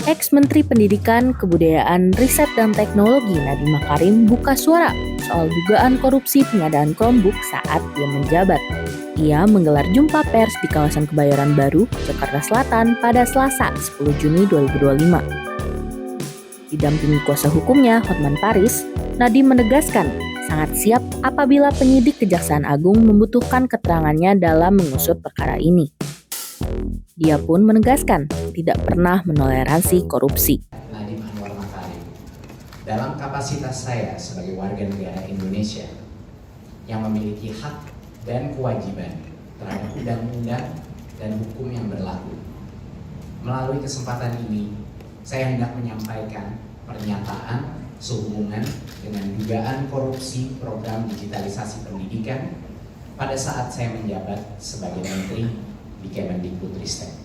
Ex-Menteri Pendidikan, Kebudayaan, Riset dan Teknologi Nadiem Makarim buka suara soal dugaan korupsi pengadaan Chromebook saat dia menjabat. Ia menggelar jumpa pers di kawasan Kebayoran Baru, Jakarta Selatan pada Selasa 10 Juni 2025. Didampingi kuasa hukumnya, Hotman Paris, Nadiem menegaskan sangat siap apabila penyidik Kejaksaan Agung membutuhkan keterangannya dalam mengusut perkara ini. Dia pun menegaskan tidak pernah menoleransi korupsi. Nadiem Anwar Makarim, dalam kapasitas saya sebagai warga negara Indonesia yang memiliki hak dan kewajiban terhadap undang-undang dan hukum yang berlaku. Melalui kesempatan ini, saya hendak menyampaikan pernyataan sehubungan dengan dugaan korupsi program digitalisasi pendidikan pada saat saya menjabat sebagai Menteri di Kemendikbudristek.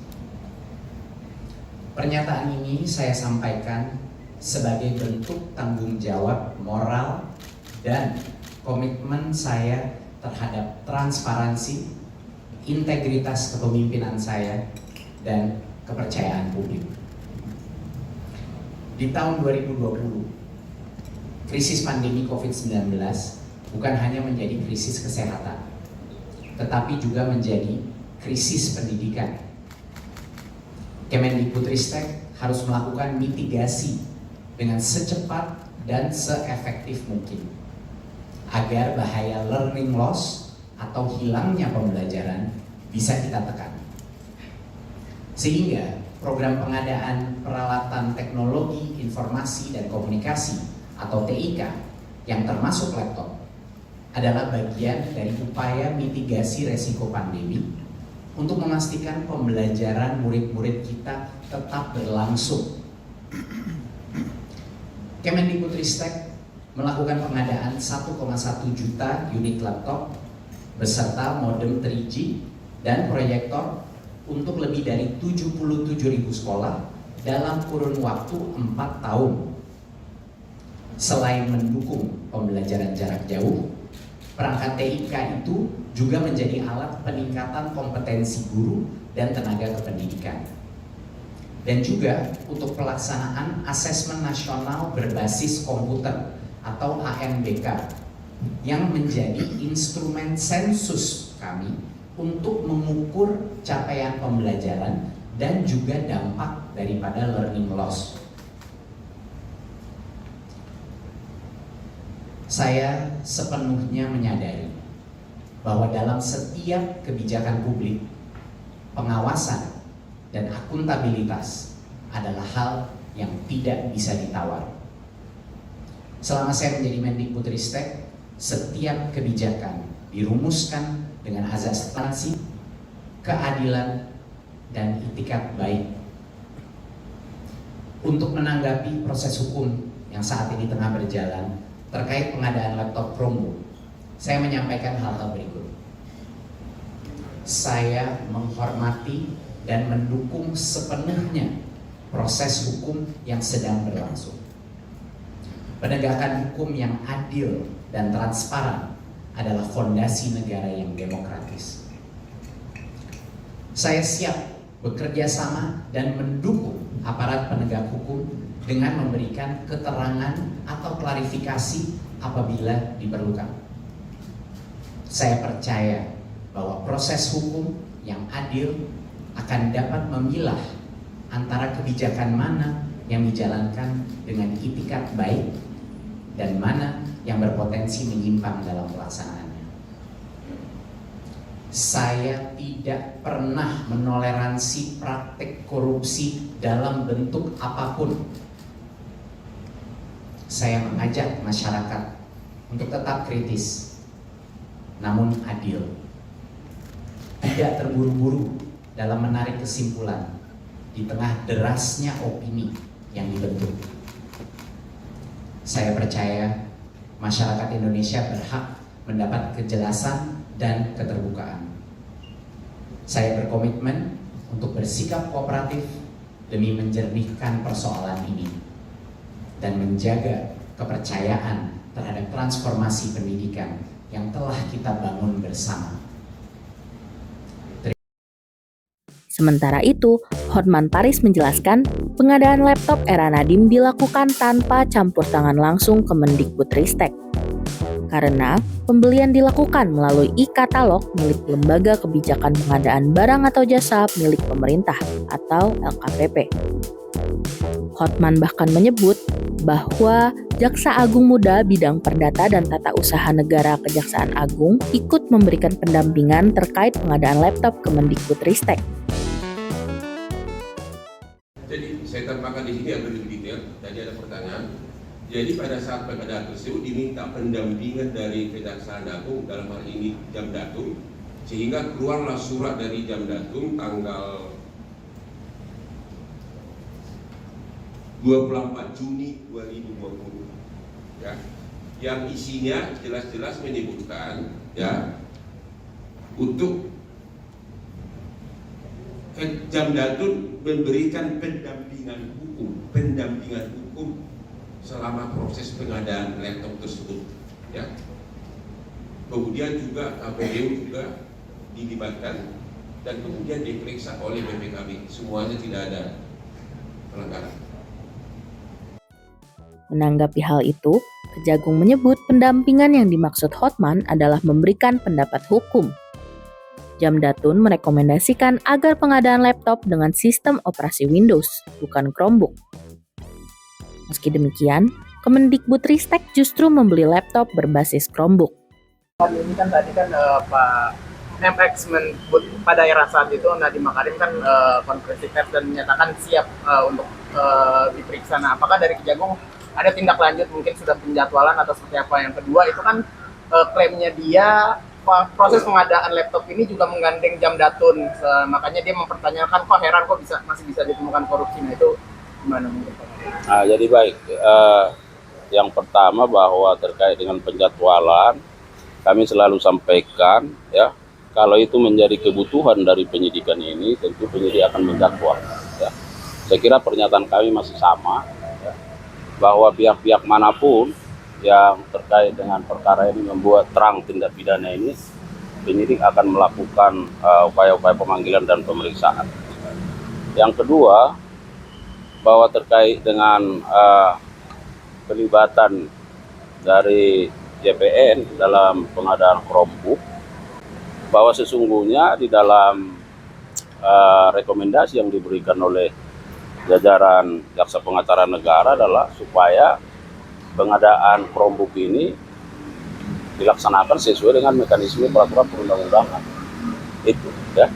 Pernyataan ini saya sampaikan sebagai bentuk tanggung jawab moral dan komitmen saya terhadap transparansi, integritas kepemimpinan saya, dan kepercayaan publik. Di tahun 2020, krisis pandemi COVID-19 bukan hanya menjadi krisis kesehatan, tetapi juga menjadi krisis pendidikan. Kemendikbudristek harus melakukan mitigasi dengan secepat dan seefektif mungkin agar bahaya learning loss atau hilangnya pembelajaran bisa kita tekan. Sehingga program pengadaan peralatan teknologi informasi dan komunikasi atau TIK yang termasuk laptop adalah bagian dari upaya mitigasi resiko pandemi untuk memastikan pembelajaran murid-murid kita tetap berlangsung. Kemendikbudristek melakukan pengadaan 1,1 juta unit laptop beserta modem 3G dan proyektor untuk lebih dari 77.000 sekolah dalam kurun waktu 4 tahun. Selain mendukung pembelajaran jarak jauh, perangkat TIK itu juga menjadi alat peningkatan kompetensi guru dan tenaga kependidikan. Dan juga untuk pelaksanaan asesmen nasional berbasis komputer atau ANBK yang menjadi instrumen sensus kami untuk mengukur capaian pembelajaran dan juga dampak daripada learning loss. Saya sepenuhnya menyadari bahwa dalam setiap kebijakan publik, pengawasan dan akuntabilitas adalah hal yang tidak bisa ditawar. Selama saya menjadi Mendikbudristek, setiap kebijakan dirumuskan dengan azas transparansi, keadilan, dan itikat baik. Untuk menanggapi proses hukum yang saat ini tengah berjalan terkait pengadaan laptop Chromebook, saya menyampaikan hal-hal berikut. Saya menghormati dan mendukung sepenuhnya proses hukum yang sedang berlangsung. Penegakan hukum yang adil dan transparan adalah fondasi negara yang demokratis. Saya siap bekerja sama dan mendukung aparat penegak hukum dengan memberikan keterangan atau klarifikasi apabila diperlukan. Saya percaya bahwa proses hukum yang adil akan dapat memilah antara kebijakan mana yang dijalankan dengan itikat baik dan mana yang berpotensi menyimpang dalam pelaksanaannya. Saya tidak pernah menoleransi praktik korupsi dalam bentuk apapun. Saya mengajak masyarakat untuk tetap kritis, namun adil. Tidak terburu-buru dalam menarik kesimpulan di tengah derasnya opini yang dibentuk. Saya percaya masyarakat Indonesia berhak mendapat kejelasan dan keterbukaan. Saya berkomitmen untuk bersikap kooperatif demi menjernihkan persoalan ini dan menjaga kepercayaan terhadap transformasi pendidikan yang telah kita bangun bersama. Sementara itu, Hotman Paris menjelaskan pengadaan laptop era Nadiem dilakukan tanpa campur tangan langsung Kemendikbudristek. Karena pembelian dilakukan melalui e-katalog milik Lembaga Kebijakan Pengadaan Barang atau Jasa milik Pemerintah atau LKPP. Hotman bahkan menyebut bahwa Jaksa Agung Muda bidang Perdata dan Tata Usaha Negara Kejaksaan Agung ikut memberikan pendampingan terkait pengadaan laptop Kemendikbudristek. Jadi saya tambahkan di sini yang lebih detail. Tadi ada pertanyaan. Jadi pada saat pengadaan tersebut diminta pendampingan dari Kejaksaan Agung, dalam hal ini Jamdatum, sehingga keluarlah surat dari Jamdatum tanggal 24 Juni 2020, ya, yang isinya jelas-jelas menyebutkan, ya, untuk Jamdatum memberikan pendampingan hukum selama proses pengadaan laptop tersebut, ya. Kemudian juga KPU juga dilibatkan dan kemudian diperiksa oleh BPKB. Semuanya tidak ada pelanggaran. Menanggapi hal itu, Kejagung menyebut pendampingan yang dimaksud Hotman adalah memberikan pendapat hukum. Jamdatun merekomendasikan agar pengadaan laptop dengan sistem operasi Windows, bukan Chromebook. Meski demikian, Kemendikbudristek justru membeli laptop berbasis Chromebook. Ini kan tadi kan Pak MX pada era saat itu Nadiem Makarim kan konferensi pers dan menyatakan siap untuk diperiksa. Nah, apakah dari Kejagung ada tindak lanjut, mungkin sudah penjadwalan atau seperti apa? Yang kedua itu kan klaimnya dia proses pengadaan laptop ini juga menggandeng Jamdatun, makanya dia mempertanyakan kok heran kok masih bisa ditemukan korupsi. Nah, itu gimana menurut Pak? Nah, jadi baik, yang pertama bahwa terkait dengan penjadwalan, kami selalu sampaikan, ya, kalau itu menjadi kebutuhan dari penyidikan ini, tentu penyidik akan menjadwal. Ya. Saya kira pernyataan kami masih sama, ya, bahwa pihak-pihak manapun yang terkait dengan perkara ini membuat terang tindak pidana ini, penyidik akan melakukan upaya-upaya pemanggilan dan pemeriksaan. Yang kedua, bahwa terkait dengan pelibatan dari JPN dalam pengadaan Chromebook, bahwa sesungguhnya di dalam rekomendasi yang diberikan oleh jajaran Jaksa Pengacara Negara adalah supaya pengadaan Chromebook ini dilaksanakan sesuai dengan mekanisme peraturan perundang-undangan. Itu, ya.